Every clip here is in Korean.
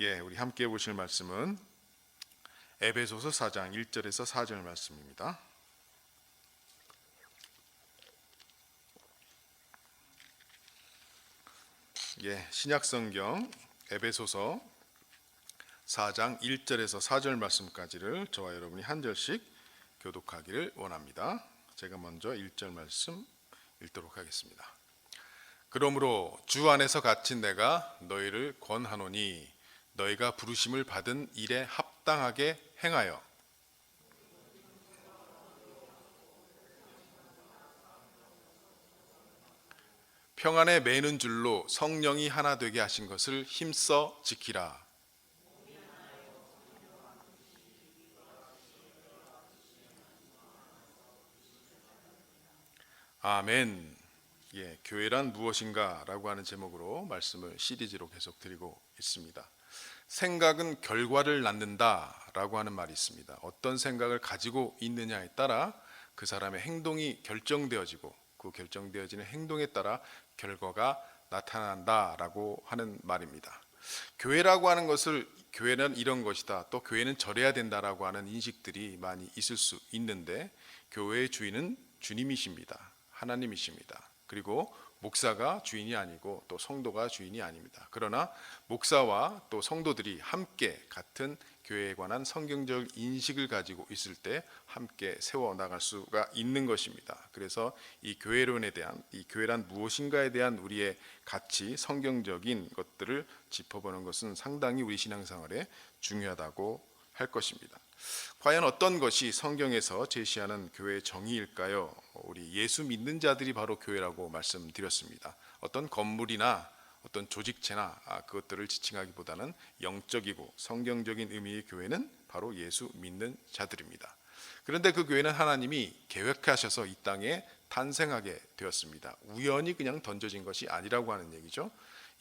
우리 함께 보실 말씀은 에베소서 4장 1절에서 4절 말씀입니다. 신약성경 에베소서 4장 1절에서 4절 말씀까지를 저와 여러분이 한 절씩 교독하기를 원합니다. 제가 먼저 1절 말씀 읽도록 하겠습니다. 그러므로 주 안에서 갇힌 내가 너희를 권하노니 너희가 부르심을 받은 일에 합당하게 행하여 평안에 매는 줄로 성령이 하나 되게 하신 것을 힘써 지키라. 아멘. 교회란 무엇인가 라고 하는 제목으로 말씀을 시리즈로 계속 드리고 있습니다. 생각은 결과를 낳는다 라고 하는 말이 있습니다. 어떤 생각을 가지고 있느냐에 따라 그 사람의 행동이 결정되어지고 그 결정되어지는 행동에 따라 결과가 나타난다 라고 하는 말입니다. 교회라고 하는 것을 교회는 이런 것이다, 또 교회는 저래야 된다라고 하는 인식들이 많이 있을 수 있는데, 교회의 주인은 주님이십니다. 하나님이십니다. 그리고 목사가 주인이 아니고 또 성도가 주인이 아닙니다. 그러나 목사와 또 성도들이 함께 같은 교회에 관한 성경적 인식을 가지고 있을 때 함께 세워나갈 수가 있는 것입니다. 그래서 이 교회론에 대한, 이 교회란 무엇인가에 대한 우리의 가치, 성경적인 것들을 짚어보는 것은 상당히 우리 신앙생활에 중요하다고 할 것입니다. 과연 어떤 것이 성경에서 제시하는 교회의 정의일까요? 우리 예수 믿는 자들이 바로 교회라고 말씀드렸습니다. 어떤 건물이나 어떤 조직체나 그것들을 지칭하기보다는 영적이고 성경적인 의미의 교회는 바로 예수 믿는 자들입니다. 그런데 그 교회는 하나님이 계획하셔서 이 땅에 탄생하게 되었습니다. 우연히 그냥 던져진 것이 아니라고 하는 얘기죠.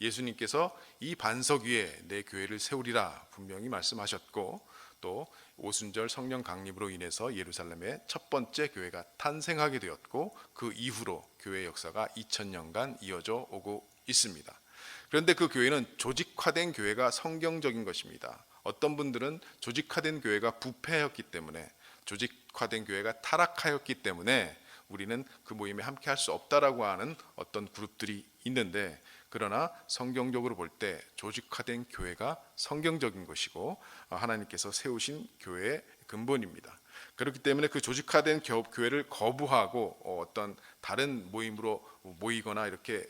예수님께서 이 반석 위에 내 교회를 세우리라 분명히 말씀하셨고, 또 오순절 성령 강림으로 인해서 예루살렘의 첫 번째 교회가 탄생하게 되었고, 그 이후로 교회 역사가 2000년간 이어져 오고 있습니다. 그런데 그 교회는 조직화된 교회가 성경적인 것입니다. 어떤 분들은 조직화된 교회가 부패하였기 때문에, 조직화된 교회가 타락하였기 때문에 우리는 그 모임에 함께 할 수 없다라고 하는 어떤 그룹들이 있는데, 그러나 성경적으로 볼 때 조직화된 교회가 성경적인 것이고 하나님께서 세우신 교회의 근본입니다. 그렇기 때문에 그 조직화된 교회를 거부하고 어떤 다른 모임으로 모이거나 이렇게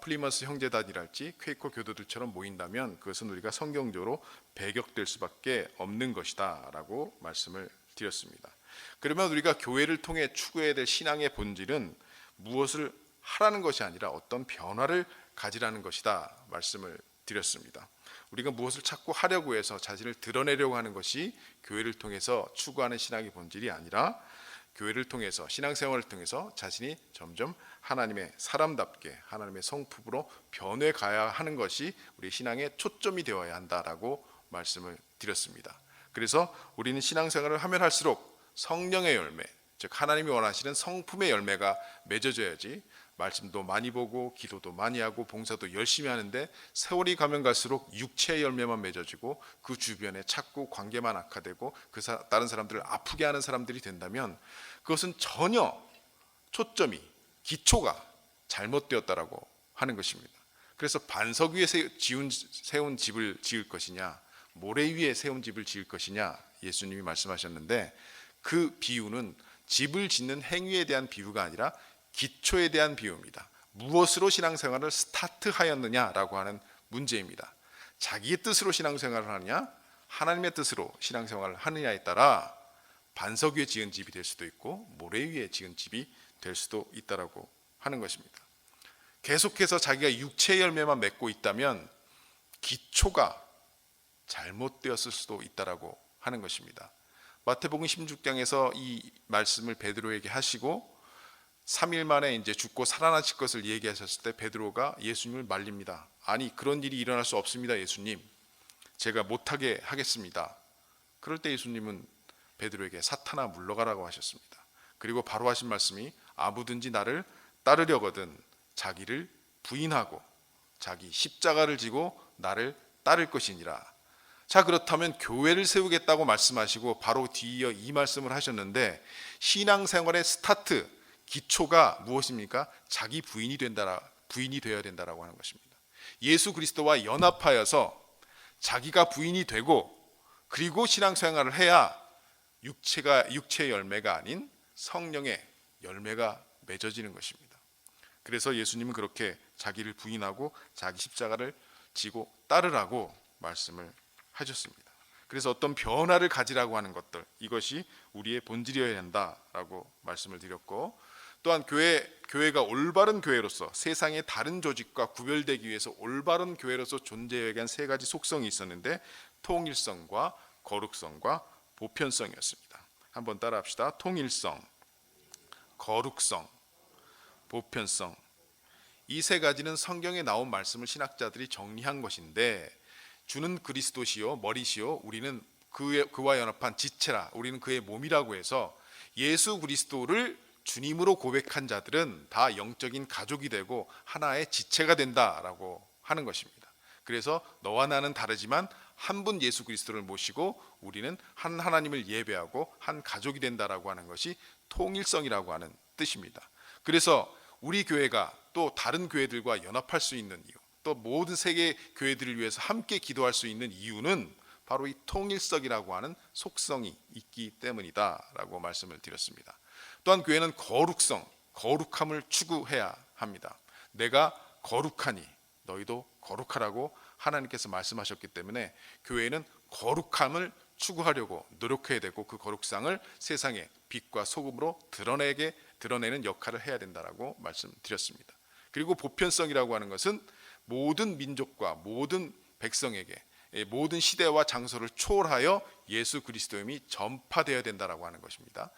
플리머스 형제단이랄지 퀘이커 교도들처럼 모인다면 그것은 우리가 성경적으로 배격될 수밖에 없는 것이다 라고 말씀을 드렸습니다. 그러면 우리가 교회를 통해 추구해야 될 신앙의 본질은 무엇을 하라는 것이 아니라 어떤 변화를 가지라는 것이다 말씀을 드렸습니다. 우리가 무엇을 자꾸 하려고 해서 자신을 드러내려고 하는 것이 교회를 통해서 추구하는 신앙의 본질이 아니라, 교회를 통해서, 신앙생활을 통해서 자신이 점점 하나님의 사람답게 하나님의 성품으로 변해 가야 하는 것이 우리 신앙의 초점이 되어야 한다라고 말씀을 드렸습니다. 그래서 우리는 신앙생활을 하면 할수록 성령의 열매, 즉 하나님이 원하시는 성품의 열매가 맺어져야지, 말씀도 많이 보고 기도도 많이 하고 봉사도 열심히 하는데 세월이 가면 갈수록 육체의 열매만 맺어지고 그 주변에 자꾸 관계만 악화되고 다른 사람들을 아프게 하는 사람들이 된다면 그것은 전혀 초점이, 기초가 잘못되었다라고 하는 것입니다. 그래서 반석 위에 세운 집을 지을 것이냐, 모래 위에 세운 집을 지을 것이냐 예수님이 말씀하셨는데, 그 비유는 집을 짓는 행위에 대한 비유가 아니라 기초에 대한 비유입니다. 무엇으로 신앙생활을 스타트하였느냐라고 하는 문제입니다. 자기의 뜻으로 신앙생활을 하느냐, 하나님의 뜻으로 신앙생활을 하느냐에 따라 반석 위에 지은 집이 될 수도 있고 모래 위에 지은 집이 될 수도 있다라고 하는 것입니다. 계속해서 자기가 육체의 열매만 맺고 있다면 기초가 잘못되었을 수도 있다라고 하는 것입니다. 마태복음 16장에서 이 말씀을 베드로에게 하시고 3일 만에 이제 죽고 살아나실 것을 얘기하셨을 때 베드로가 예수님을 말립니다. 아니, 그런 일이 일어날 수 없습니다. 예수님, 제가 못하게 하겠습니다. 그럴 때 예수님은 베드로에게 사탄아 물러가라고 하셨습니다. 그리고 바로 하신 말씀이, 아무든지 나를 따르려거든 자기를 부인하고 자기 십자가를 지고 나를 따를 것이니라. 자, 그렇다면 교회를 세우겠다고 말씀하시고 바로 뒤이어 이 말씀을 하셨는데, 신앙생활의 스타트, 기초가 무엇입니까? 자기 부인이 되어야 된다라고 하는 것입니다. 예수 그리스도와 연합하여서 자기가 부인이 되고, 그리고 신앙생활을 해야 육체의 열매가 아닌 성령의 열매가 맺어지는 것입니다. 그래서 예수님은 그렇게 자기를 부인하고 자기 십자가를 지고 따르라고 말씀을 하셨습니다. 그래서 어떤 변화를 가지라고 하는 것들, 이것이 우리의 본질이어야 한다라고 말씀을 드렸고, 또한 교회가 올바른 교회로서 세상의 다른 조직과 구별되기 위해서 올바른 교회로서 존재해야 한 세 가지 속성이 있었는데, 통일성과 거룩성과 보편성이었습니다. 한번 따라합시다. 통일성, 거룩성, 보편성. 이 세 가지는 성경에 나온 말씀을 신학자들이 정리한 것인데, 주는 그리스도시요 머리시요 우리는 그와 연합한 지체라, 우리는 그의 몸이라고 해서 예수 그리스도를 주님으로 고백한 자들은 다 영적인 가족이 되고 하나의 지체가 된다라고 하는 것입니다. 그래서 너와 나는 다르지만 한 분 예수 그리스도를 모시고 우리는 한 하나님을 예배하고 한 가족이 된다라고 하는 것이 통일성이라고 하는 뜻입니다. 그래서 우리 교회가 또 다른 교회들과 연합할 수 있는 이유, 또 모든 세계 교회들을 위해서 함께 기도할 수 있는 이유는 바로 이 통일성이라고 하는 속성이 있기 때문이다라고 말씀을 드렸습니다. 또한 교회는 거룩함을 추구해야 합니다. 내가 거룩하니 너희도 거룩하라고 하나님께서 말씀하셨기 때문에 교회는 거룩함을 추구하려고 노력해야 되고, 그 거룩상을 세상에 빛과 소금으로 드러내는 역할을 해야 된다라고 말씀드렸습니다. 그리고 보편성이라고 하는 것은 모든 민족과 모든 백성에게, 모든 시대와 장소를 초월하여 예수 그리스도임이 전파되어야 된다라고 하는 것입니다.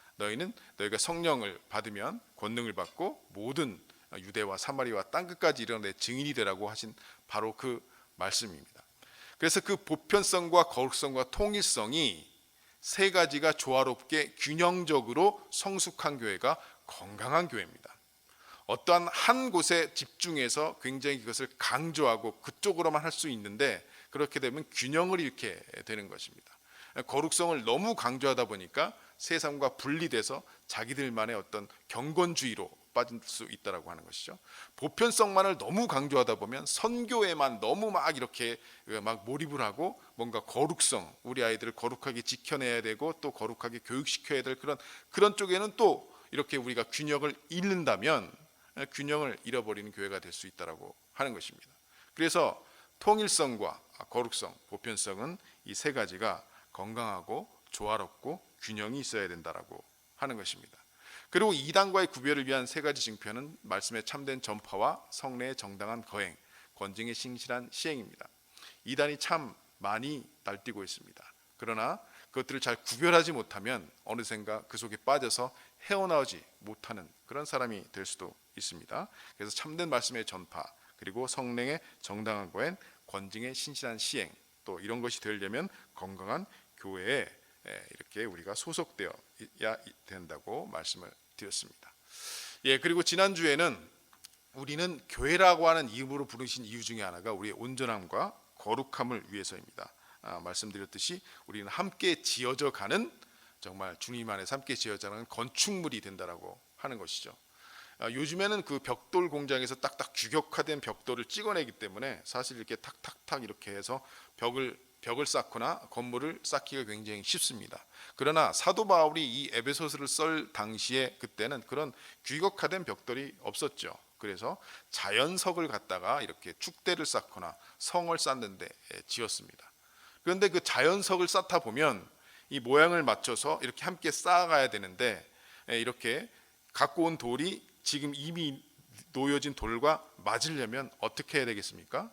너희가 성령을 받으면 권능을 받고 모든 유대와 사마리아와 땅끝까지 이르러 내 증인이 되라고 하신 바로 그 말씀입니다. 그래서 그 보편성과 거룩성과 통일성이 세 가지가 조화롭게 균형적으로 성숙한 교회가 건강한 교회입니다. 어떠한 한 곳에 집중해서 굉장히 그것을 강조하고 그쪽으로만 할 수 있는데, 그렇게 되면 균형을 잃게 되는 것입니다. 거룩성을 너무 강조하다 보니까 세상과 분리돼서 자기들만의 어떤 경건주의로 빠질 수 있다라고 하는 것이죠. 보편성만을 너무 강조하다 보면 선교에만 너무 막 이렇게 막 몰입을 하고, 뭔가 거룩성, 우리 아이들을 거룩하게 지켜내야 되고 또 거룩하게 교육시켜야 될 그런 쪽에는 또 이렇게 우리가 균형을 잃는다면 균형을 잃어버리는 교회가 될 수 있다라고 하는 것입니다. 그래서 통일성과 거룩성, 보편성은 이 세 가지가 건강하고 조화롭고 균형이 있어야 된다라고 하는 것입니다. 그리고 이단과의 구별을 위한 세 가지 징표는 말씀의 참된 전파와 성례의 정당한 거행, 권징의 신실한 시행입니다. 이단이 참 많이 날뛰고 있습니다. 그러나 그것들을 잘 구별하지 못하면 어느샌가 그 속에 빠져서 헤어나오지 못하는 그런 사람이 될 수도 있습니다. 그래서 참된 말씀의 전파, 그리고 성령의 정당한 거행, 권징의 신실한 시행, 또 이런 것이 되려면 건강한 교회에 이렇게 우리가 소속되어야 된다고 말씀을 드렸습니다. 그리고 지난주에는 우리는 교회라고 하는 이름으로 부르신 이유 중에 하나가 우리의 온전함과 거룩함을 위해서입니다. 말씀드렸듯이 우리는 함께 지어져 가는, 정말 주님 안에서 함께 지어져 가는 건축물이 된다라고 하는 것이죠. 요즘에는 그 벽돌 공장에서 딱딱 규격화된 벽돌을 찍어내기 때문에 사실 이렇게 탁탁탁 이렇게 해서 벽을 쌓거나 건물을 쌓기가 굉장히 쉽습니다. 그러나 사도 바울이 이 에베소서를 쓸 당시에 그때는 그런 규격화된 벽돌이 없었죠. 그래서 자연석을 갖다가 이렇게 축대를 쌓거나 성을 쌓는데 지었습니다. 그런데 그 자연석을 쌓다 보면 이 모양을 맞춰서 이렇게 함께 쌓아가야 되는데, 이렇게 갖고 온 돌이 지금 이미 놓여진 돌과 맞으려면 어떻게 해야 되겠습니까?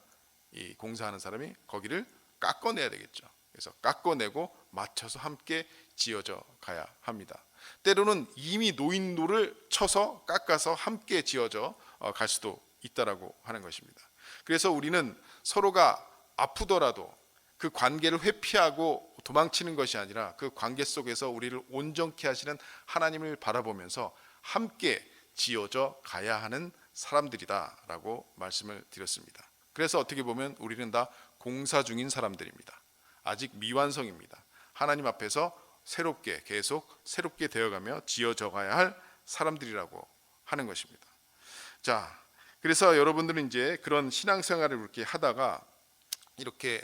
이 공사하는 사람이 거기를 깎아내야 되겠죠. 그래서 깎아내고 맞춰서 함께 지어져 가야 합니다. 때로는 이미 놓인 돌을 쳐서 깎아서 함께 지어져 갈 수도 있다라고 하는 것입니다. 그래서 우리는 서로가 아프더라도 그 관계를 회피하고 도망치는 것이 아니라 그 관계 속에서 우리를 온전케 하시는 하나님을 바라보면서 함께 지어져 가야 하는 사람들이다라고 말씀을 드렸습니다. 그래서 어떻게 보면 우리는 다 공사 중인 사람들입니다. 아직 미완성입니다. 하나님 앞에서 계속 새롭게 되어가며 지어져가야 할 사람들이라고 하는 것입니다. 자, 그래서 여러분들은 이제 그런 신앙생활을 이렇게 하다가 이렇게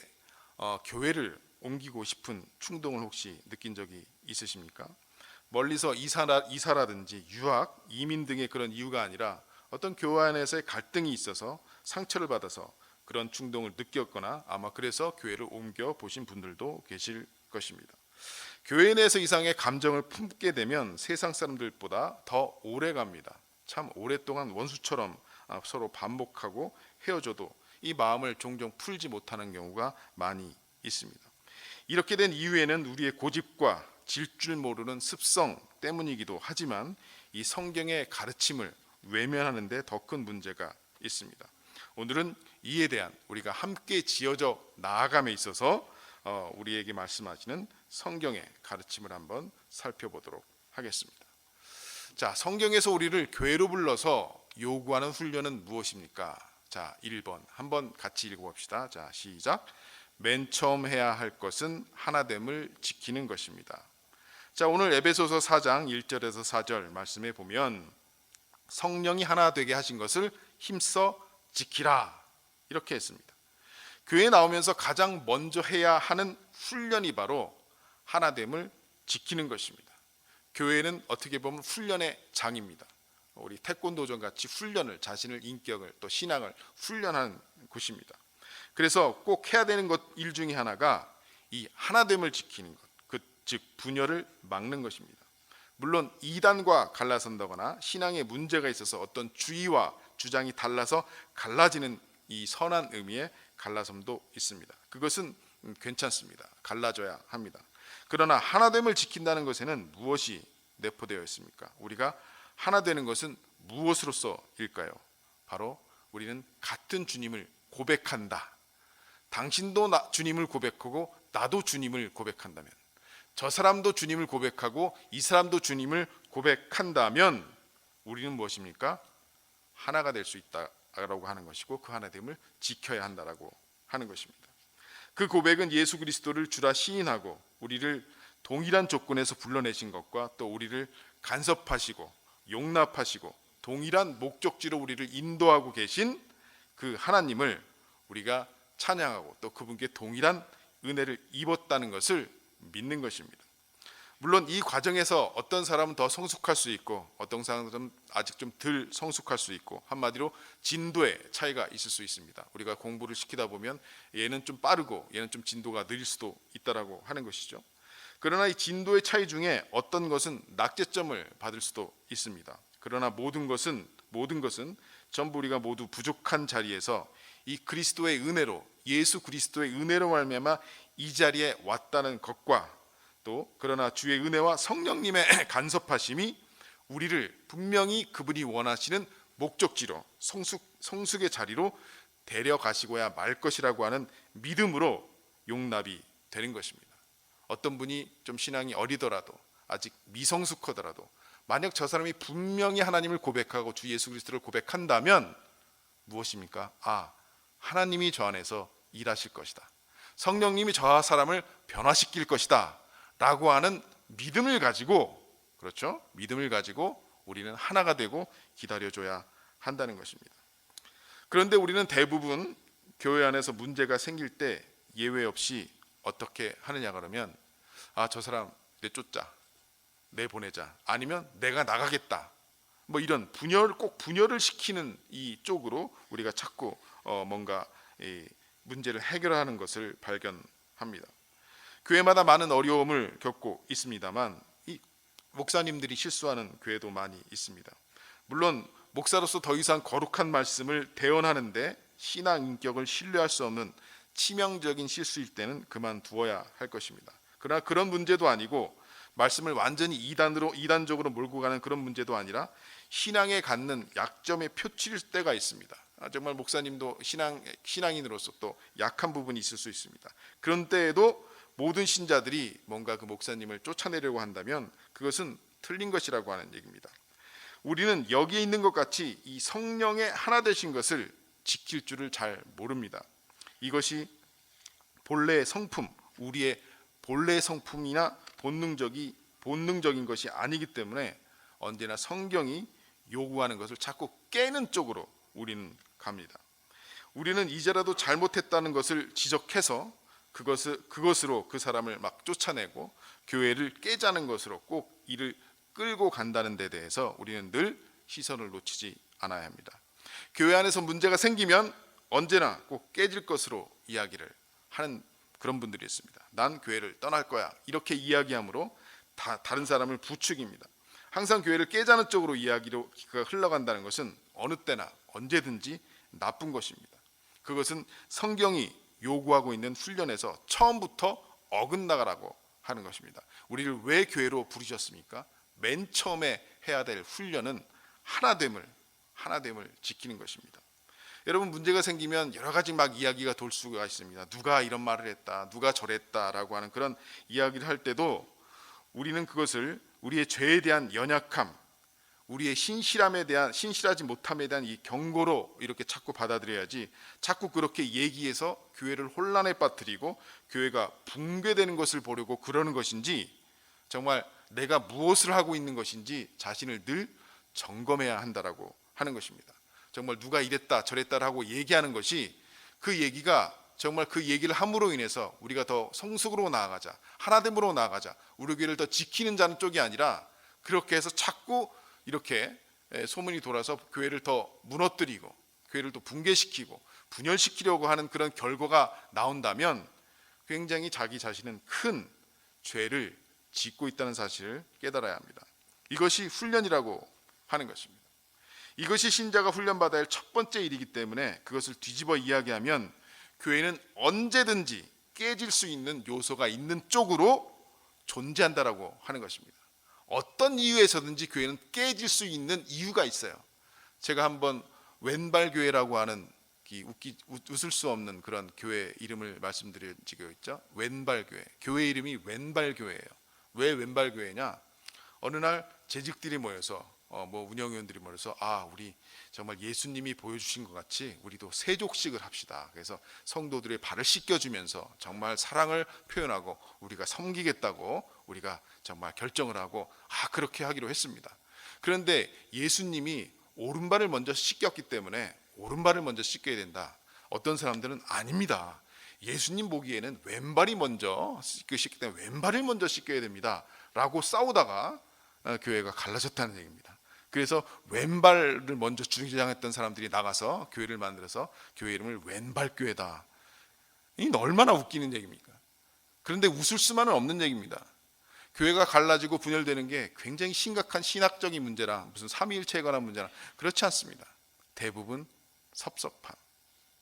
교회를 옮기고 싶은 충동을 혹시 느낀 적이 있으십니까? 멀리서 이사라든지 유학, 이민 등의 그런 이유가 아니라 어떤 교회 안에서의 갈등이 있어서 상처를 받아서 그런 충동을 느꼈거나 아마 그래서 교회를 옮겨 보신 분들도 계실 것입니다. 교회 내에서 이상의 감정을 품게 되면 세상 사람들보다 더 오래 갑니다. 참 오랫동안 원수처럼 서로 반복하고 헤어져도 이 마음을 종종 풀지 못하는 경우가 많이 있습니다. 이렇게 된 이유에는 우리의 고집과 질 줄 모르는 습성 때문이기도 하지만 이 성경의 가르침을 외면하는 데 더 큰 문제가 있습니다. 오늘은 이에 대한 우리가 함께 지어져 나아감에 있어서 우리에게 말씀하시는 성경의 가르침을 한번 살펴보도록 하겠습니다. 자, 성경에서 우리를 교회로 불러서 요구하는 훈련은 무엇입니까? 자, 1번 한번 같이 읽어봅시다. 자, 시작. 맨 처음 해야 할 것은 하나됨을 지키는 것입니다. 자, 오늘 에베소서 4장 1절에서 4절 말씀에 보면 성령이 하나 되게 하신 것을 힘써 지키라 이렇게 했습니다. 교회에 나오면서 가장 먼저 해야 하는 훈련이 바로 하나됨을 지키는 것입니다. 교회는 어떻게 보면 훈련의 장입니다. 우리 태권도전 같이 훈련을, 자신의 인격을 또 신앙을 훈련하는 곳입니다. 그래서 꼭 해야 되는 일 중에 하나가 이 하나됨을 지키는 것, 즉 분열을 막는 것입니다. 물론 이단과 갈라선다거나 신앙에 문제가 있어서 어떤 주의와 주장이 달라서 갈라지는 이 선한 의미의 갈라섬도 있습니다. 그것은 괜찮습니다. 갈라져야 합니다. 그러나 하나됨을 지킨다는 것에는 무엇이 내포되어 있습니까? 우리가 하나 되는 것은 무엇으로서일까요? 바로 우리는 같은 주님을 고백한다. 당신도 주님을 고백하고 나도 주님을 고백한다면, 저 사람도 주님을 고백하고 이 사람도 주님을 고백한다면 우리는 무엇입니까? 하나가 될 수 있다라고 하는 것이고 그 하나됨을 지켜야 한다라고 하는 것입니다. 그 고백은 예수 그리스도를 주라 시인하고 우리를 동일한 조건에서 불러내신 것과 또 우리를 간섭하시고 용납하시고 동일한 목적지로 우리를 인도하고 계신 그 하나님을 우리가 찬양하고 또 그분께 동일한 은혜를 입었다는 것을 믿는 것입니다. 물론 이 과정에서 어떤 사람은 더 성숙할 수 있고 어떤 사람은 아직 좀 덜 성숙할 수 있고 한마디로 진도의 차이가 있을 수 있습니다. 우리가 공부를 시키다 보면 얘는 좀 빠르고 얘는 좀 진도가 느릴 수도 있다라고 하는 것이죠. 그러나 이 진도의 차이 중에 어떤 것은 낙제점을 받을 수도 있습니다. 그러나 모든 것은 전부 우리가 모두 부족한 자리에서 이 그리스도의 은혜로 예수 그리스도의 은혜로 말미암아 이 자리에 왔다는 것과 또 그러나 주의 은혜와 성령님의 간섭하심이 우리를 분명히 그분이 원하시는 목적지로 성숙의 자리로 데려가시고야 말 것이라고 하는 믿음으로 용납이 되는 것입니다. 어떤 분이 좀 신앙이 어리더라도 아직 미성숙하더라도 만약 저 사람이 분명히 하나님을 고백하고 주 예수 그리스도를 고백한다면 무엇입니까? 하나님이 저 안에서 일하실 것이다. 성령님이 저 사람을 변화시킬 것이다 라고 하는 믿음을 가지고, 그렇죠? 믿음을 가지고 우리는 하나가 되고 기다려줘야 한다는 것입니다. 그런데 우리는 대부분 교회 안에서 문제가 생길 때 예외 없이 어떻게 하느냐 그러면 저 사람 내쫓자, 내보내자, 아니면 내가 나가겠다, 뭐 이런 분열을 시키는 이 쪽으로 우리가 자꾸 뭔가 문제를 해결하는 것을 발견합니다. 교회마다 많은 어려움을 겪고 있습니다만 이 목사님들이 실수하는 교회도 많이 있습니다. 물론 목사로서 더 이상 거룩한 말씀을 대언하는데 신앙 인격을 신뢰할 수 없는 치명적인 실수일 때는 그만두어야 할 것입니다. 그러나 그런 문제도 아니고 말씀을 완전히 이단적으로 몰고 가는 그런 문제도 아니라 신앙에 갖는 약점에 표칠 때가 있습니다. 정말 목사님도 신앙인으로서 또 약한 부분이 있을 수 있습니다. 그런 때에도 모든 신자들이 뭔가 그 목사님을 쫓아내려고 한다면 그것은 틀린 것이라고 하는 얘기입니다. 우리는 여기에 있는 것 같이 이 성령의 하나 되신 것을 지킬 줄을 잘 모릅니다. 이것이 본래의 성품, 우리의 본래의 성품이나 본능적인 것이 아니기 때문에 언제나 성경이 요구하는 것을 자꾸 깨는 쪽으로 우리는 갑니다. 우리는 이제라도 잘못했다는 것을 지적해서 그것으로 그 사람을 막 쫓아내고 교회를 깨자는 것으로 꼭 이를 끌고 간다는 데 대해서 우리는 늘 시선을 놓치지 않아야 합니다. 교회 안에서 문제가 생기면 언제나 꼭 깨질 것으로 이야기를 하는 그런 분들이 있습니다. 난 교회를 떠날 거야, 이렇게 이야기함으로 다른 사람을 부추깁니다. 항상 교회를 깨자는 쪽으로 이야기가 흘러간다는 것은 어느 때나 언제든지 나쁜 것입니다. 그것은 성경이 요구하고 있는 훈련에서 처음부터 어긋나가라고 하는 것입니다. 우리를 왜 교회로 부르셨습니까? 맨 처음에 해야 될 훈련은 하나됨을 지키는 것입니다. 여러분, 문제가 생기면 여러 가지 막 이야기가 돌 수가 있습니다. 누가 이런 말을 했다, 누가 저랬다라고 하는 그런 이야기를 할 때도 우리는 그것을 우리의 죄에 대한 연약함, 우리의 신실하지 못함에 대한 이 경고로 이렇게 자꾸 받아들여야지, 자꾸 그렇게 얘기해서 교회를 혼란에 빠뜨리고 교회가 붕괴되는 것을 보려고 그러는 것인지, 정말 내가 무엇을 하고 있는 것인지 자신을 늘 점검해야 한다라고 하는 것입니다. 정말 누가 이랬다 저랬다라고 얘기하는 것이, 그 얘기가 정말 그 얘기를 함으로 인해서 우리가 더 성숙으로 나아가자, 하나됨으로 나아가자, 우리 교회를 더 지키는 자는 쪽이 아니라, 그렇게 해서 자꾸 이렇게 소문이 돌아서 교회를 더 무너뜨리고 교회를 더 붕괴시키고 분열시키려고 하는 그런 결과가 나온다면 굉장히 자기 자신은 큰 죄를 짓고 있다는 사실을 깨달아야 합니다. 이것이 훈련이라고 하는 것입니다. 이것이 신자가 훈련받아야 할 첫 번째 일이기 때문에 그것을 뒤집어 이야기하면 교회는 언제든지 깨질 수 있는 요소가 있는 쪽으로 존재한다라고 하는 것입니다. 어떤 이유에서든지 교회는 깨질 수 있는 이유가 있어요. 제가 한번 왼발교회라고 하는 웃을 수 없는 그런 교회 이름을 말씀드린 적이 있죠. 왼발교회. 교회 이름이 왼발교회예요. 왜 왼발교회냐? 어느 날 재직들이 모여서 운영위원들이 모여서 우리 정말 예수님이 보여주신 것 같이 우리도 세족식을 합시다. 그래서 성도들의 발을 씻겨주면서 정말 사랑을 표현하고 우리가 섬기겠다고 우리가 정말 결정을 하고 그렇게 하기로 했습니다. 그런데 예수님이 오른발을 먼저 씻겼기 때문에 오른발을 먼저 씻겨야 된다. 어떤 사람들은 아닙니다. 예수님 보기에는 왼발이 먼저 씻기 때문에 왼발을 먼저 씻겨야 됩니다. 라고 싸우다가 교회가 갈라졌다는 얘기입니다. 그래서 왼발을 먼저 주장했던 사람들이 나가서 교회를 만들어서 교회 이름을 왼발교회다. 이게 얼마나 웃기는 얘기입니까? 그런데 웃을 수만은 없는 얘기입니다. 교회가 갈라지고 분열되는 게 굉장히 심각한 신학적인 문제라, 무슨 삼위일체에 관한 문제라 그렇지 않습니다. 대부분 섭섭함,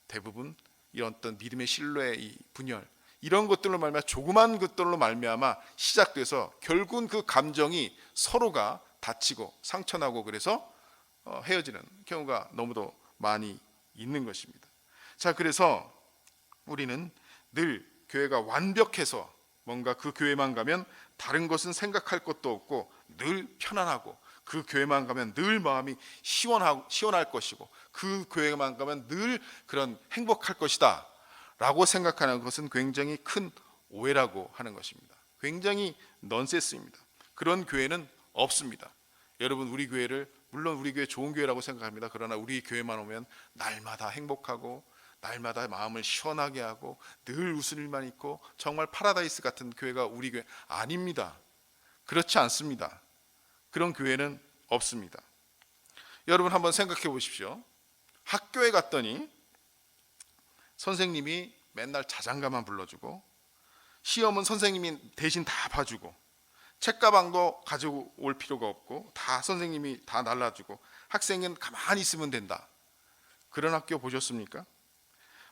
대부분 이런 어떤 믿음의 신뢰의 이 분열, 이런 것들로 말미암아, 조그만 것들로 말미암아 시작돼서 결국은 그 감정이 서로가 다치고 상처나고 그래서 헤어지는 경우가 너무도 많이 있는 것입니다. 자, 그래서 우리는 늘 교회가 완벽해서 뭔가 그 교회만 가면 다른 것은 생각할 것도 없고 늘 편안하고, 그 교회만 가면 늘 마음이 시원할 것이고, 그 교회만 가면 늘 그런 행복할 것이다 라고 생각하는 것은 굉장히 큰 오해라고 하는 것입니다. 굉장히 넌센스입니다. 그런 교회는 없습니다. 여러분, 우리 교회를, 물론 우리 교회 좋은 교회라고 생각합니다. 그러나 우리 교회만 오면 날마다 행복하고 날마다 마음을 시원하게 하고 늘 웃을 일만 있고 정말 파라다이스 같은 교회가 우리 교회 아닙니다. 그렇지 않습니다. 그런 교회는 없습니다. 여러분, 한번 생각해 보십시오. 학교에 갔더니 선생님이 맨날 자장가만 불러주고, 시험은 선생님이 대신 다 봐주고, 책가방도 가지고 올 필요가 없고 다 선생님이 다 날라주고, 학생은 가만히 있으면 된다. 그런 학교 보셨습니까?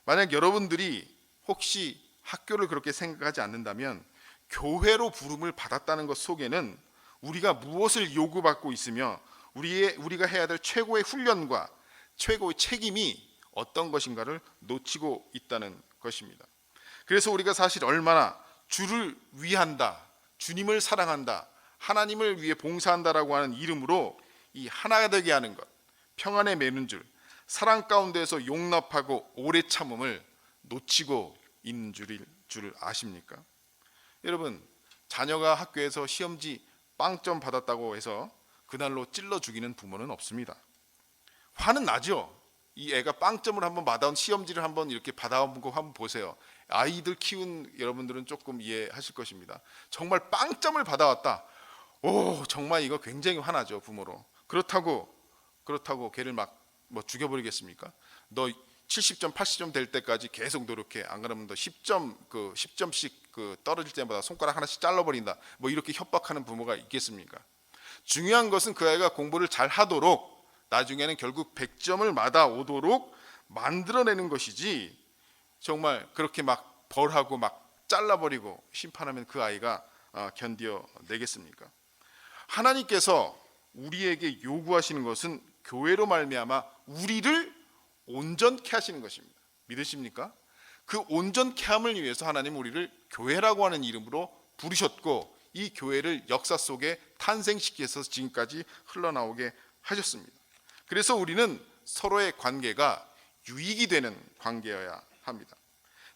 만약 여러분들이 혹시 학교를 그렇게 생각하지 않는다면 교회로 부름을 받았다는 것 속에는 우리가 무엇을 요구받고 있으며 우리가 해야 될 최고의 훈련과 최고의 책임이 어떤 것인가를 놓치고 있다는 것입니다. 그래서 우리가 사실 얼마나 주를 위한다, 주님을 사랑한다, 하나님을 위해 봉사한다라고 하는 이름으로 이 하나 되게 하는 것, 평안에 매는 줄, 사랑 가운데에서 용납하고 오래 참음을 놓치고 있는 줄을 줄 아십니까? 여러분, 자녀가 학교에서 시험지 빵점 받았다고 해서 그날로 찔러 죽이는 부모는 없습니다. 화는 나죠. 이 애가 빵점을 한번 받아온 시험지를 한번 이렇게 받아온 거 한번 보세요. 아이들 키운 여러분들은 조금 이해하실 것입니다. 정말 빵점을 받아왔다. 오, 정말 이거 굉장히 화나죠, 부모로. 그렇다고 걔를 막 뭐 죽여버리겠습니까? 너 70점, 80점 될 때까지 계속 노력해. 안 그러면 너 10점씩 떨어질 때마다 손가락 하나씩 잘라버린다. 뭐 이렇게 협박하는 부모가 있겠습니까? 중요한 것은 그 아이가 공부를 잘 하도록 나중에는 결국 100점을 받아오도록 만들어내는 것이지, 정말 그렇게 막 벌하고 막 잘라버리고 심판하면 그 아이가 견뎌내겠습니까? 하나님께서 우리에게 요구하시는 것은 교회로 말미암아 우리를 온전케 하시는 것입니다. 믿으십니까? 그 온전케 함을 위해서 하나님 우리를 교회라고 하는 이름으로 부르셨고, 이 교회를 역사 속에 탄생시켜서 지금까지 흘러나오게 하셨습니다. 그래서 우리는 서로의 관계가 유익이 되는 관계여야 합니다.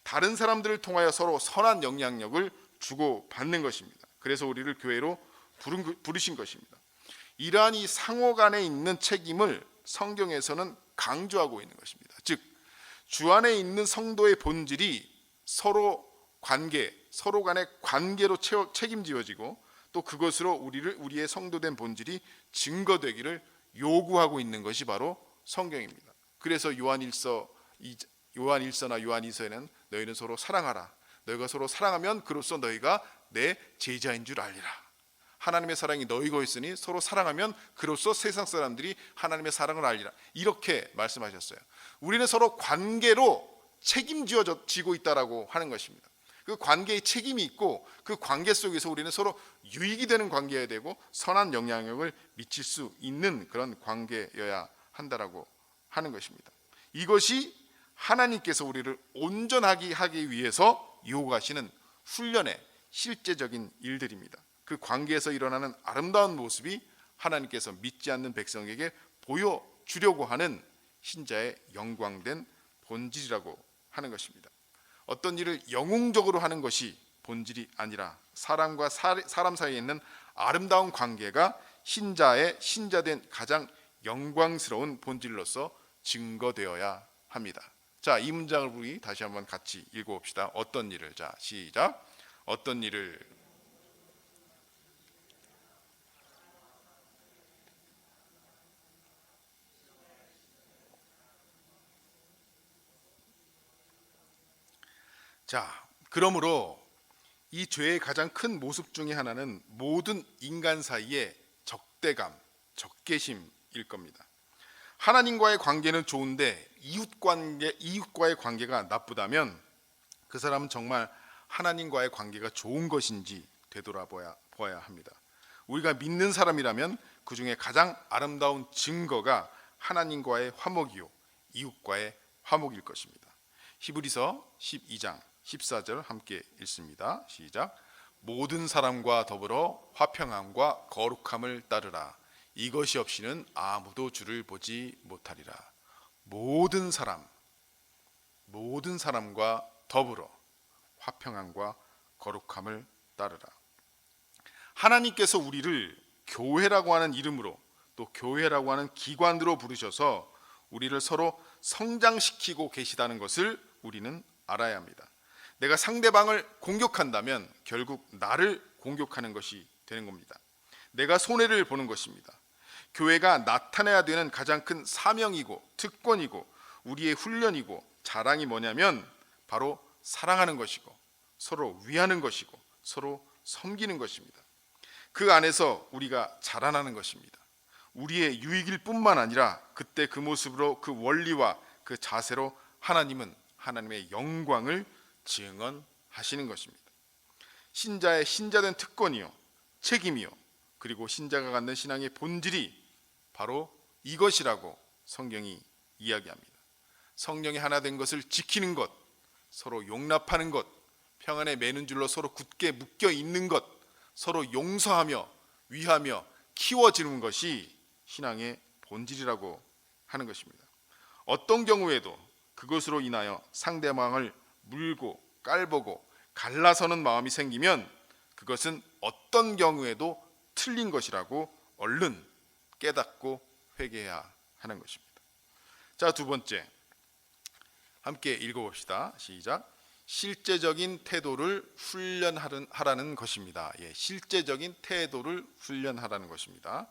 다른 사람들을 통하여 서로 선한 영향력을 주고받는 것입니다. 그래서 우리를 교회로 부르신 것입니다. 이러한 이 상호 간에 있는 책임을 성경에서는 강조하고 있는 것입니다. 즉, 주 안에 있는 성도의 본질이 서로 간의 관계로 책임지어지고, 또 그것으로 우리의 성도된 본질이 증거되기를 요구하고 있는 것이 바로 성경입니다. 그래서 요한일서나 요한이서에는 너희는 서로 사랑하라. 너희가 서로 사랑하면 그로써 너희가 내 제자인 줄 알리라. 하나님의 사랑이 너희가 있으니 서로 사랑하면 그로써 세상 사람들이 하나님의 사랑을 알리라. 이렇게 말씀하셨어요. 우리는 서로 관계로 책임지고 있다라고 하는 것입니다. 그 관계에 책임이 있고, 그 관계 속에서 우리는 서로 유익이 되는 관계여야 되고 선한 영향력을 미칠 수 있는 그런 관계여야 한다라고 하는 것입니다. 이것이 하나님께서 우리를 온전하게 하기 위해서 요구하시는 훈련의 실제적인 일들입니다. 그 관계에서 일어나는 아름다운 모습이 하나님께서 믿지 않는 백성에게 보여주려고 하는 신자의 영광된 본질이라고 하는 것입니다. 어떤 일을 영웅적으로 하는 것이 본질이 아니라 사람과 사람 사이에 있는 아름다운 관계가 신자된 가장 영광스러운 본질로서 증거되어야 합니다. 자, 이 문장을 우리 다시 한번 같이 읽어봅시다. 어떤 일을, 자, 시작. 어떤 일을. 자, 그러므로 이 죄의 가장 큰 모습 중에 하나는 모든 인간 사이의 적대감, 적개심일 겁니다. 하나님과의 관계는 좋은데 이웃과의 관계가 나쁘다면 그 사람은 정말 하나님과의 관계가 좋은 것인지 되돌아봐야 합니다. 우리가 믿는 사람이라면 그 중에 가장 아름다운 증거가 하나님과의 화목이요 이웃과의 화목일 것입니다. 히브리서 12장 14절 함께 읽습니다. 시작. 모든 사람과 더불어 화평함과 거룩함을 따르라. 이것이 없이는 아무도 주를 보지 못하리라. 모든 사람과 더불어 화평함과 거룩함을 따르라. 하나님께서 우리를 교회라고 하는 이름으로, 또 교회라고 하는 기관으로 부르셔서 우리를 서로 성장시키고 계시다는 것을 우리는 알아야 합니다. 내가 상대방을 공격한다면 결국 나를 공격하는 것이 되는 겁니다. 내가 손해를 보는 것입니다. 교회가 나타내야 되는 가장 큰 사명이고 특권이고 우리의 훈련이고 자랑이 뭐냐면 바로 사랑하는 것이고 서로 위하는 것이고 서로 섬기는 것입니다. 그 안에서 우리가 자라나는 것입니다. 우리의 유익일 뿐만 아니라 그때 그 모습으로, 그 원리와 그 자세로 하나님은 하나님의 영광을 증언하시는 것입니다. 신자의 신자된 특권이요 책임이요 그리고 신자가 갖는 신앙의 본질이 바로 이것이라고 성경이 이야기합니다. 성령이 하나 된 것을 지키는 것, 서로 용납하는 것, 평안에 매는 줄로 서로 굳게 묶여 있는 것, 서로 용서하며 위하며 키워지는 것이 신앙의 본질이라고 하는 것입니다. 어떤 경우에도 그것으로 인하여 상대방을 물고 깔보고 갈라서는 마음이 생기면 그것은 어떤 경우에도 틀린 것이라고 얼른 깨닫고 회개해야 하는 것입니다. 자, 두 번째, 함께 읽어봅시다. 시작. 실제적인 태도를 훈련하라는 것입니다. 실제적인 태도를 훈련하라는 것입니다.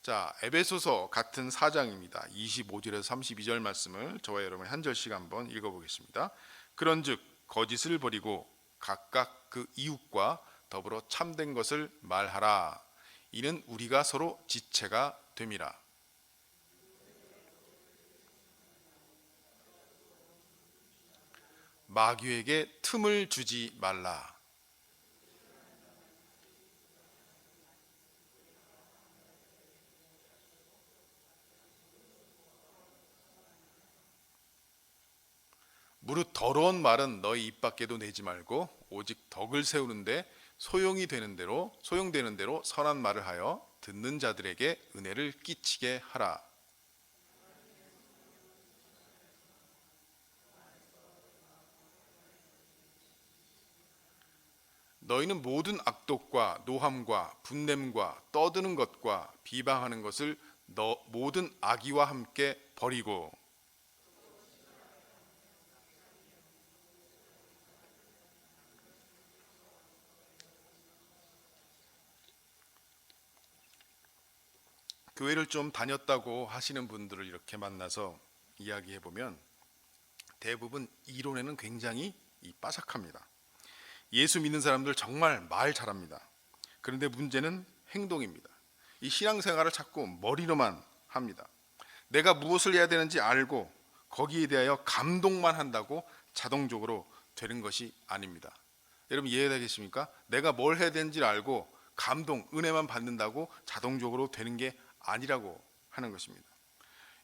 자, 에베소서 같은 4장입니다. 25절에서 32절 말씀을 저와 여러분이 한 절씩 한번 읽어보겠습니다. 그런즉 거짓을 버리고 각각 그 이웃과 더불어 참된 것을 말하라. 이는 우리가 서로 지체가 됨이라. 마귀에게 틈을 주지 말라. 무릇 더러운 말은 너희 입 밖에도 내지 말고 오직 덕을 세우는데 소용되는 대로 선한 말을 하여 듣는 자들에게 은혜를 끼치게 하라. 너희는 모든 악독과 노함과 분냄과 떠드는 것과 비방하는 것을 모든 악의와 함께 버리고 교회를 좀 다녔다고 하시는 분들을 이렇게 만나서 이야기해 보면 대부분 이론에는 굉장히 빠삭합니다. 예수 믿는 사람들 정말 말 잘합니다. 그런데 문제는 행동입니다. 이 신앙생활을 자꾸 머리로만 합니다. 내가 무엇을 해야 되는지 알고 거기에 대하여 감동만 한다고 자동적으로 되는 것이 아닙니다. 여러분 이해되겠습니까? 내가 뭘 해야 되는지 알고 감동, 은혜만 받는다고 자동적으로 되는 게 아니라고 하는 것입니다.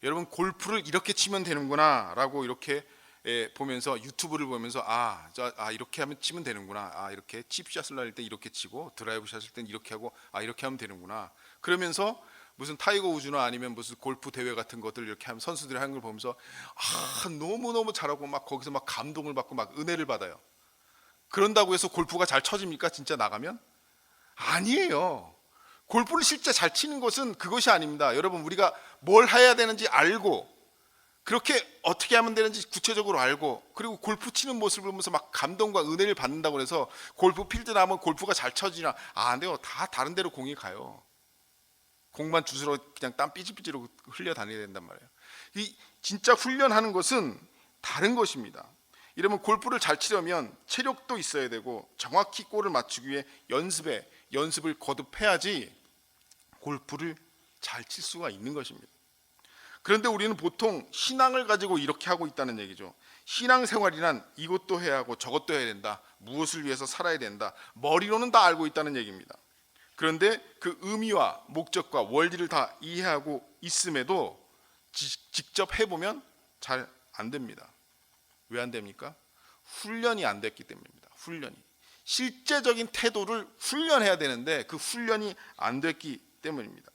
여러분 골프를 이렇게 치면 되는구나 라고 이렇게 보면서 유튜브를 보면서 이렇게 하면 치면 되는구나, 이렇게 칩샷을 날 때 이렇게 치고 드라이브 샷을 때 이렇게 하고 이렇게 하면 되는구나, 그러면서 무슨 타이거 우즈나 아니면 무슨 골프 대회 같은 것들 이렇게 하면 선수들이 하는 걸 보면서 너무너무 잘하고 막 거기서 막 감동을 받고 막 은혜를 받아요. 그런다고 해서 골프가 잘 쳐집니까? 진짜 나가면? 아니에요. 골프를 실제 잘 치는 것은 그것이 아닙니다. 여러분 우리가 뭘 해야 되는지 알고 그렇게 어떻게 하면 되는지 구체적으로 알고 그리고 골프 치는 모습을 보면서 막 감동과 은혜를 받는다고 해서 골프 필드 나면 골프가 잘 쳐지나? 안 돼요. 다 다른 데로 공이 가요. 공만 주스러 그냥 땀 삐질삐질 흘려 다녀야 된단 말이에요. 이 진짜 훈련하는 것은 다른 것입니다. 이러면 골프를 잘 치려면 체력도 있어야 되고 정확히 골을 맞추기 위해 연습을 거듭해야지 골프를 잘 칠 수가 있는 것입니다. 그런데 우리는 보통 신앙을 가지고 이렇게 하고 있다는 얘기죠. 신앙생활이란 이것도 해야 하고 저것도 해야 된다. 무엇을 위해서 살아야 된다. 머리로는 다 알고 있다는 얘기입니다. 그런데 그 의미와 목적과 원리를 다 이해하고 있음에도 직접 해보면 잘 안 됩니다. 왜 안 됩니까? 훈련이 안 됐기 때문입니다. 훈련이. 실제적인 태도를 훈련해야 되는데 그 훈련이 안 됐기 때문입니다.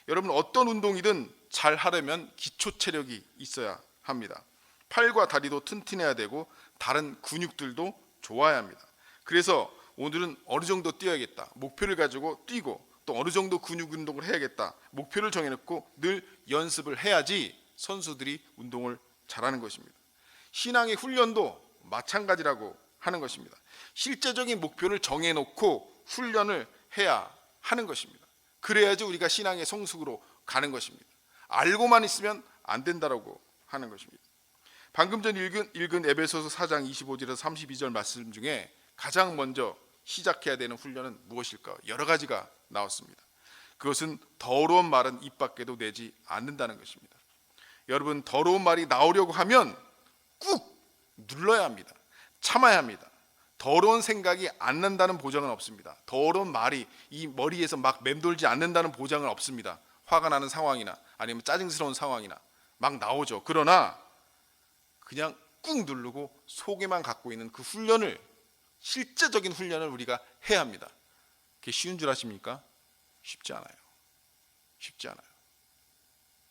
여러분 어떤 운동이든 잘 하려면 기초 체력이 있어야 합니다. 팔과 다리도 튼튼해야 되고 다른 근육들도 좋아야 합니다. 그래서 오늘은 어느 정도 뛰어야겠다. 목표를 가지고 뛰고 또 어느 정도 근육 운동을 해야겠다. 목표를 정해놓고 늘 연습을 해야지 선수들이 운동을 잘하는 것입니다. 신앙의 훈련도 마찬가지라고 하는 것입니다. 실제적인 목표를 정해놓고 훈련을 해야 하는 것입니다. 그래야지 우리가 신앙의 성숙으로 가는 것입니다. 알고만 있으면 안 된다라고 하는 것입니다. 방금 전 읽은 에베소서 4장 25절에서 32절 말씀 중에 가장 먼저 시작해야 되는 훈련은 무엇일까요? 여러 가지가 나왔습니다. 그것은 더러운 말은 입 밖에도 내지 않는다는 것입니다. 여러분 더러운 말이 나오려고 하면 꾹 눌러야 합니다. 참아야 합니다. 더러운 생각이 안 난다는 보장은 없습니다. 더러운 말이 이 머리에서 막 맴돌지 않는다는 보장은 없습니다. 화가 나는 상황이나 아니면 짜증스러운 상황이나 막 나오죠. 그러나 그냥 꾹 누르고 속에만 갖고 있는 그 훈련을, 실제적인 훈련을 우리가 해야 합니다. 그게 쉬운 줄 아십니까? 쉽지 않아요. 쉽지 않아요.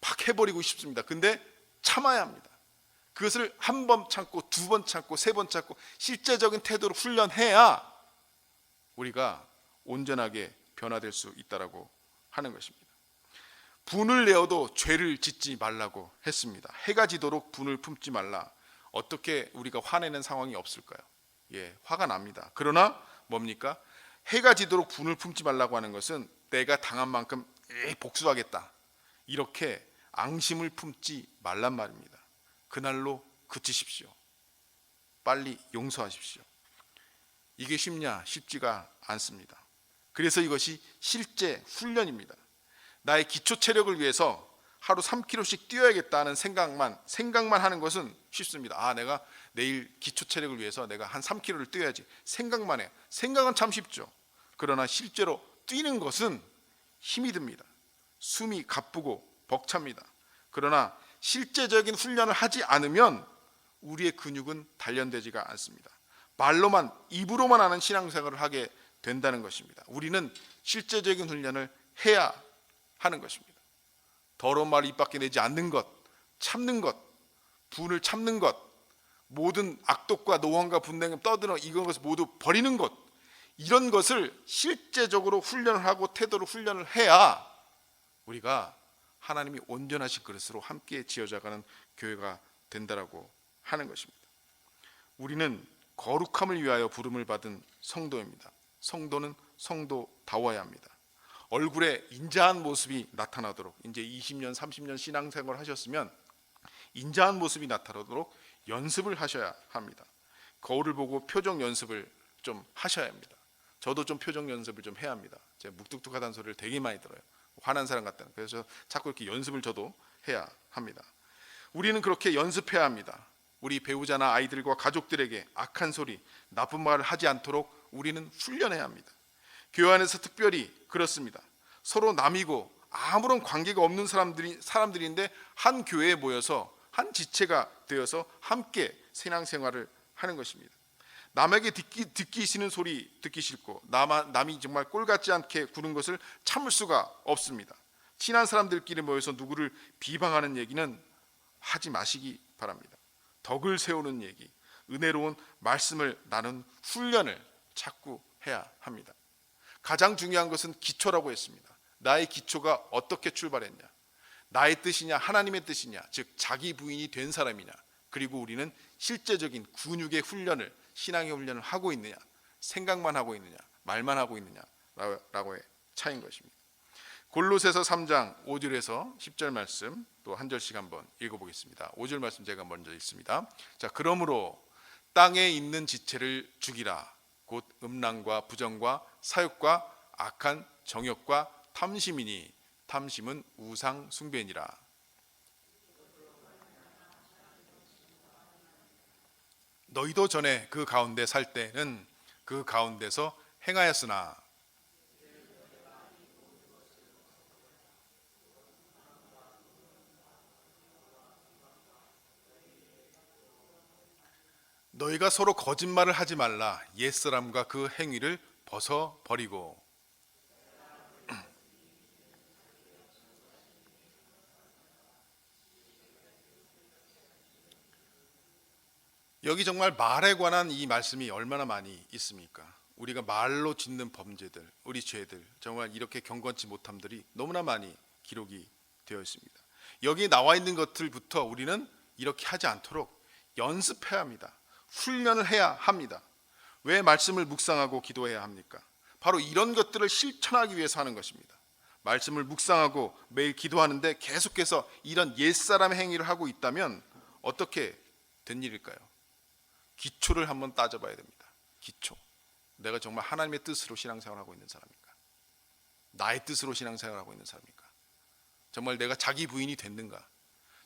막 해버리고 싶습니다. 근데 참아야 합니다. 그것을 한 번 참고 두 번 참고 세 번 참고 실제적인 태도로 훈련해야 우리가 온전하게 변화될 수 있다라고 하는 것입니다. 분을 내어도 죄를 짓지 말라고 했습니다. 해가 지도록 분을 품지 말라. 어떻게 우리가 화내는 상황이 없을까요? 화가 납니다. 그러나 뭡니까? 해가 지도록 분을 품지 말라고 하는 것은 내가 당한 만큼 복수하겠다, 이렇게 앙심을 품지 말란 말입니다. 그날로 그치십시오. 빨리 용서하십시오. 이게 쉽냐? 쉽지가 않습니다. 그래서 이것이 실제 훈련입니다. 나의 기초 체력을 위해서 하루 3km씩 뛰어야겠다는 생각만 하는 것은 쉽습니다. 내가 내일 기초 체력을 위해서 내가 한 3km를 뛰어야지, 생각만 해. 생각은 참 쉽죠. 그러나 실제로 뛰는 것은 힘이 듭니다. 숨이 가쁘고 벅찹니다. 그러나 실제적인 훈련을 하지 않으면 우리의 근육은 단련되지가 않습니다. 말로만, 입으로만 하는 신앙생활을 하게 된다는 것입니다. 우리는 실제적인 훈련을 해야 하는 것입니다. 더러운 말을 입 밖에 내지 않는 것, 참는 것, 분을 참는 것, 모든 악독과 노함과 분냉을 떠드는 이것을 모두 버리는 것, 이런 것을 실제적으로 훈련을 하고 태도로 훈련을 해야 우리가 하나님이 온전하신 그릇으로 함께 지어져가는 교회가 된다라고 하는 것입니다. 우리는 거룩함을 위하여 부름을 받은 성도입니다. 성도는 성도다워야 합니다. 얼굴에 인자한 모습이 나타나도록, 이제 20년 30년 신앙생활을 하셨으면 인자한 모습이 나타나도록 연습을 하셔야 합니다. 거울을 보고 표정 연습을 좀 하셔야 합니다. 저도 좀 표정 연습을 좀 해야 합니다. 제가 묵뚝뚝하다는 소리를 되게 많이 들어요. 화난 사람 같다는. 그래서 자꾸 이렇게 연습을 저도 해야 합니다. 우리는 그렇게 연습해야 합니다. 우리 배우자나 아이들과 가족들에게 악한 소리, 나쁜 말을 하지 않도록 우리는 훈련해야 합니다. 교회 안에서 특별히 그렇습니다. 서로 남이고 아무런 관계가 없는 사람들인데 한 교회에 모여서 한 지체가 되어서 함께 신앙생활을 하는 것입니다. 남에게 듣기 싫은 소리 듣기 싫고 남이 정말 꼴 같지 않게 구는 것을 참을 수가 없습니다. 친한 사람들끼리 모여서 누구를 비방하는 얘기는 하지 마시기 바랍니다. 덕을 세우는 얘기, 은혜로운 말씀을 나눈 훈련을 자꾸 해야 합니다. 가장 중요한 것은 기초라고 했습니다. 나의 기초가 어떻게 출발했냐, 나의 뜻이냐 하나님의 뜻이냐, 즉 자기 부인이 된 사람이냐, 그리고 우리는 실제적인 근육의 훈련을, 신앙의 훈련을 하고 있느냐, 생각만 하고 있느냐, 말만 하고 있느냐라고의 차이인 것입니다. 골로새서 3장 5절에서 10절 말씀 또 한 절씩 한번 읽어보겠습니다. 5절 말씀 제가 먼저 읽습니다. 자, 그러므로 땅에 있는 지체를 죽이라. 곧 음란과 부정과 사욕과 악한 정욕과 탐심이니 탐심은 우상 숭배니라. 너희도 전에 그 가운데 살 때는 그 가운데서 행하였으나 너희가 서로 거짓말을 하지 말라. 옛사람과 그 행위를 벗어버리고. 여기 정말 말에 관한 이 말씀이 얼마나 많이 있습니까? 우리가 말로 짓는 범죄들, 우리 죄들, 정말 이렇게 경건치 못함들이 너무나 많이 기록이 되어 있습니다. 여기 나와 있는 것들부터 우리는 이렇게 하지 않도록 연습해야 합니다. 훈련을 해야 합니다. 왜 말씀을 묵상하고 기도해야 합니까? 바로 이런 것들을 실천하기 위해서 하는 것입니다. 말씀을 묵상하고 매일 기도하는데 계속해서 이런 옛사람의 행위를 하고 있다면 어떻게 된 일일까요? 기초를 한번 따져봐야 됩니다. 기초. 내가 정말 하나님의 뜻으로 신앙생활하고 있는 사람인가? 나의 뜻으로 신앙생활하고 있는 사람인가? 정말 내가 자기 부인이 됐는가?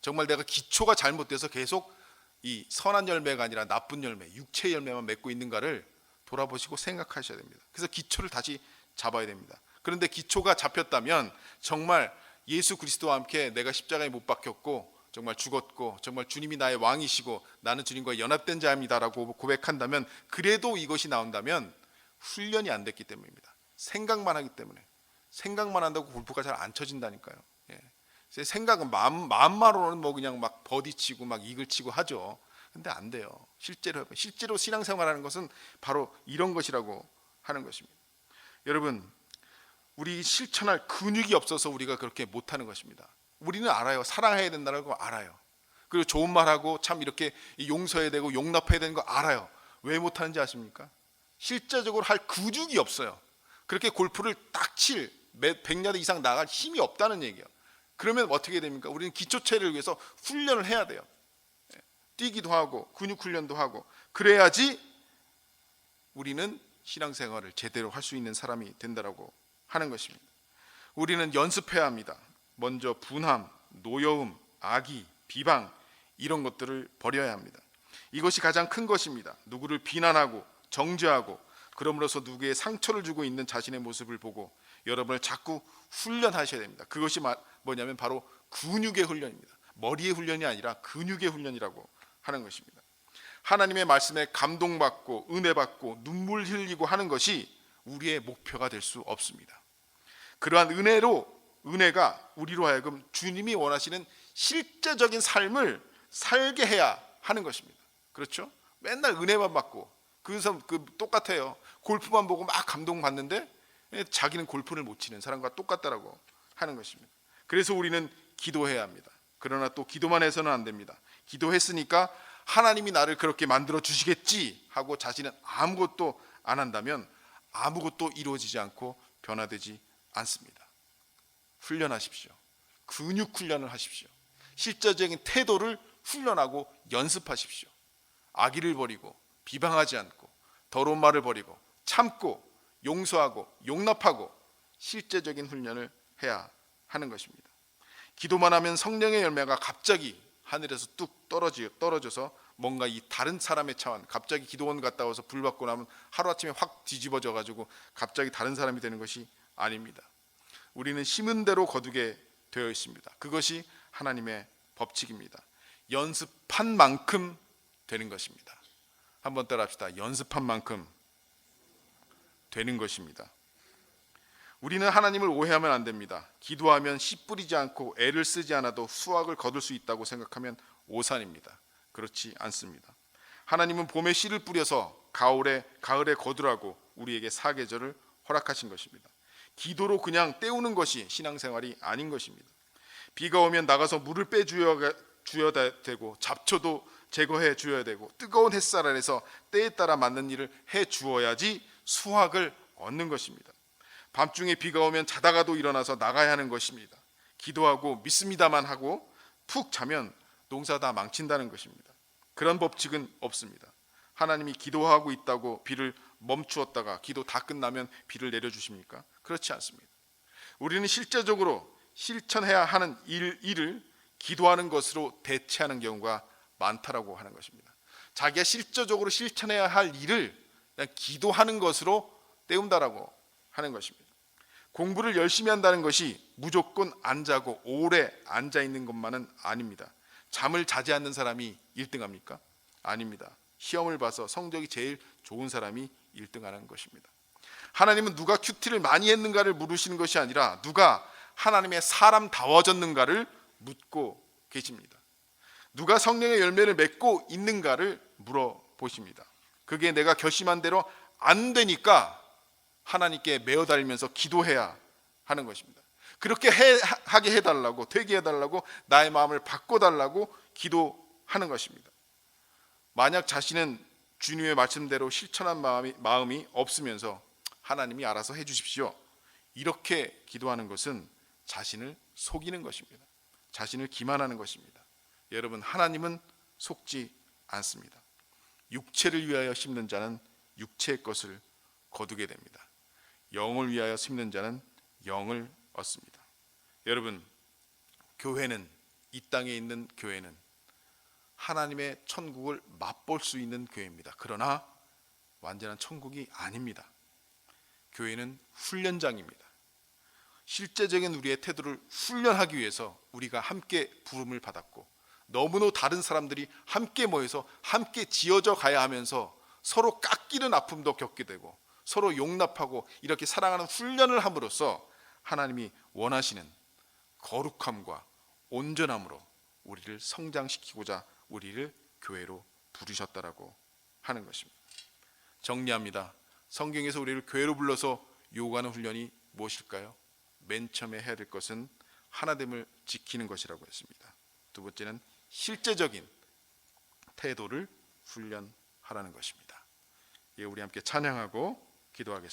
정말 내가 기초가 잘못돼서 계속 이 선한 열매가 아니라 나쁜 열매, 육체의 열매만 맺고 있는가를 돌아보시고 생각하셔야 됩니다. 그래서 기초를 다시 잡아야 됩니다. 그런데 기초가 잡혔다면 정말 예수 그리스도와 함께 내가 십자가에 못 박혔고 정말 죽었고 정말 주님이 나의 왕이시고 나는 주님과 연합된 자입니다라고 고백한다면, 그래도 이것이 나온다면 훈련이 안 됐기 때문입니다. 생각만 하기 때문에. 생각만 한다고 골프가 잘 안 쳐진다니까요. 제 생각은 마음만으로는 뭐 그냥 막 버디치고 막 이글 치고 하죠. 근데 안 돼요. 실제로 신앙생활하는 것은 바로 이런 것이라고 하는 것입니다. 여러분, 우리 실천할 근육이 없어서 우리가 그렇게 못하는 것입니다. 우리는 알아요. 사랑해야 된다는 거 알아요. 그리고 좋은 말하고 참 이렇게 용서해야 되고 용납해야 되는 거 알아요. 왜 못하는지 아십니까? 실제적으로 할 근육이 없어요. 그렇게 골프를 딱 칠 100야드 이상 나갈 힘이 없다는 얘기예요. 그러면 어떻게 됩니까? 우리는 기초체를 위해서 훈련을 해야 돼요. 뛰기도 하고 근육 훈련도 하고 그래야지 우리는 신앙생활을 제대로 할 수 있는 사람이 된다라고 하는 것입니다. 우리는 연습해야 합니다. 먼저 분함, 노여움, 악의, 비방 이런 것들을 버려야 합니다. 이것이 가장 큰 것입니다. 누구를 비난하고 정죄하고 그럼으로써 누구에게 상처를 주고 있는 자신의 모습을 보고 여러분을 자꾸 훈련하셔야 됩니다. 그것이 뭐냐면 바로 근육의 훈련입니다. 머리의 훈련이 아니라 근육의 훈련이라고 하는 것입니다. 하나님의 말씀에 감동받고 은혜받고 눈물 흘리고 하는 것이 우리의 목표가 될 수 없습니다. 그러한 은혜가 우리로 하여금 주님이 원하시는 실제적인 삶을 살게 해야 하는 것입니다. 그렇죠? 맨날 은혜만 받고 똑같아요. 골프만 보고 막 감동받는데 자기는 골프를 못 치는 사람과 똑같다라고 하는 것입니다. 그래서 우리는 기도해야 합니다. 그러나 또 기도만 해서는 안 됩니다. 기도했으니까 하나님이 나를 그렇게 만들어 주시겠지 하고 자신은 아무것도 안 한다면 아무것도 이루어지지 않고 변화되지 않습니다. 훈련하십시오. 근육 훈련을 하십시오. 실제적인 태도를 훈련하고 연습하십시오. 악의를 버리고 비방하지 않고 더러운 말을 버리고 참고 용서하고 용납하고 실제적인 훈련을 해야 하는 것입니다. 기도만 하면 성령의 열매가 갑자기 하늘에서 뚝 떨어져서 뭔가 이 다른 사람의 차원, 갑자기 기도원 갔다 와서 불 받고 나면 하루아침에 확 뒤집어져 가지고 갑자기 다른 사람이 되는 것이 아닙니다. 우리는 심은 대로 거두게 되어 있습니다. 그것이 하나님의 법칙입니다. 연습한 만큼 되는 것입니다. 한번 따라합시다. 연습한 만큼 되는 것입니다. 우리는 하나님을 오해하면 안 됩니다. 기도하면 씨 뿌리지 않고 애를 쓰지 않아도 수확을 거둘 수 있다고 생각하면 오산입니다. 그렇지 않습니다. 하나님은 봄에 씨를 뿌려서 가을에 거두라고 우리에게 사계절을 허락하신 것입니다. 기도로 그냥 때우는 것이 신앙생활이 아닌 것입니다. 비가 오면 나가서 물을 빼주어야 되고 잡초도 제거해 주어야 되고 뜨거운 햇살 아래서 때에 따라 맞는 일을 해 주어야지 수확을 얻는 것입니다. 밤중에 비가 오면 자다가도 일어나서 나가야 하는 것입니다. 기도하고 믿습니다만 하고 푹 자면 농사 다 망친다는 것입니다. 그런 법칙은 없습니다. 하나님이 기도하고 있다고 비를 멈추었다가 기도 다 끝나면 비를 내려주십니까? 그렇지 않습니다. 우리는 실제적으로 실천해야 하는 일을 기도하는 것으로 대체하는 경우가 많다라고 하는 것입니다. 자기가 실제적으로 실천해야 할 일을 그냥 기도하는 것으로 때운다라고 하는 것입니다. 공부를 열심히 한다는 것이 무조건 안 자고 오래 앉아 있는 것만은 아닙니다. 잠을 자지 않는 사람이 1등합니까? 아닙니다. 시험을 봐서 성적이 제일 좋은 사람이 1등하는 것입니다. 하나님은 누가 큐티를 많이 했는가를 물으시는 것이 아니라 누가 하나님의 사람다워졌는가를 묻고 계십니다. 누가 성령의 열매를 맺고 있는가를 물어보십니다. 그게 내가 결심한 대로 안 되니까 하나님께 매어 달리면서 기도해야 하는 것입니다. 그렇게 하게 해달라고, 되게 해달라고, 나의 마음을 바꿔달라고 기도하는 것입니다. 만약 자신은 주님의 말씀대로 실천한 마음이 없으면서 하나님이 알아서 해주십시오, 이렇게 기도하는 것은 자신을 속이는 것입니다. 자신을 기만하는 것입니다. 여러분, 하나님은 속지 않습니다. 육체를 위하여 심는 자는 육체의 것을 거두게 됩니다. 영을 위하여 심는 자는 영을 얻습니다. 여러분, 교회는, 이 땅에 있는 교회는 하나님의 천국을 맛볼 수 있는 교회입니다. 그러나 완전한 천국이 아닙니다. 교회는 훈련장입니다. 실제적인 우리의 태도를 훈련하기 위해서 우리가 함께 부름을 받았고, 너무나 다른 사람들이 함께 모여서 함께 지어져 가야 하면서 서로 깎이는 아픔도 겪게 되고 서로 용납하고 이렇게 사랑하는 훈련을 함으로써 하나님이 원하시는 거룩함과 온전함으로 우리를 성장시키고자 우리를 교회로 부르셨다라고 하는 것입니다. 정리합니다. 성경에서 우리를 교회로 불러서 요구하는 훈련이 무엇일까요? 맨 처음에 해야 될 것은 하나됨을 지키는 것이라고 했습니다. 두 번째는 실제적인 태도를 훈련하라는 것입니다. 예, 우리 함께 찬양하고 기도하겠습니다.